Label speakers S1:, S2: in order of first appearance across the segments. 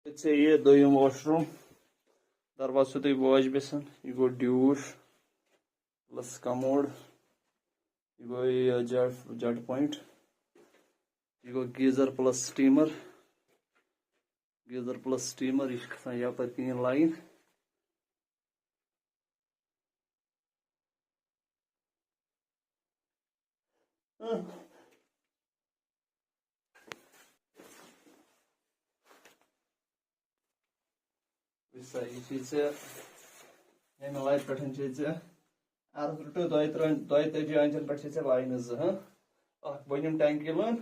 S1: ये दोयम वॉशरूम दरवाज तुम wash basin यह गो ड्यूश प्लस कमोड यह गो जट पॉइंट यह गो गीजर प्लस स्टीमर यह खसान यप कहीं लाइन ये लाइट पे रुटो 32 आंचन पे लाइन बनिम टैंकी लान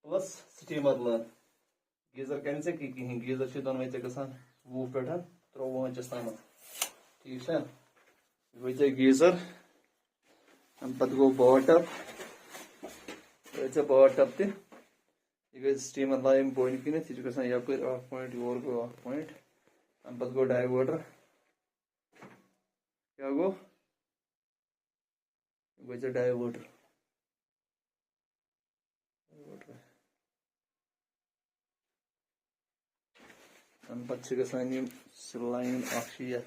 S1: प्लस स्टीमर लान गीजर कर कहीं गीजर दोनवे गसान 20 पे 23 आंचस तम ठीक है गई गीजर पे गो बाटप बाटप तह गई स्टीमर लाइन बोन किन यह गसान यप पॉइंट योर गो पॉइंट अम पे गो डाइवर्टर क्या गो गई डाइवर्टर अम पे गसान लाइन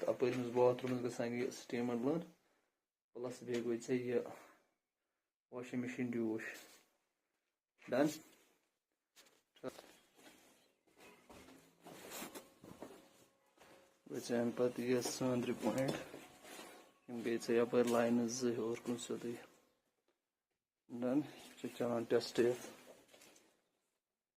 S1: अपर बाथरूम गसान स्टीमर लान प्लस बे गई यह वॉशिंग मशीन ड्यूश डन अम पे यह संद्र पॉइंट गई यप लाइन 2 और कुन सोद डन चलान टेस्ट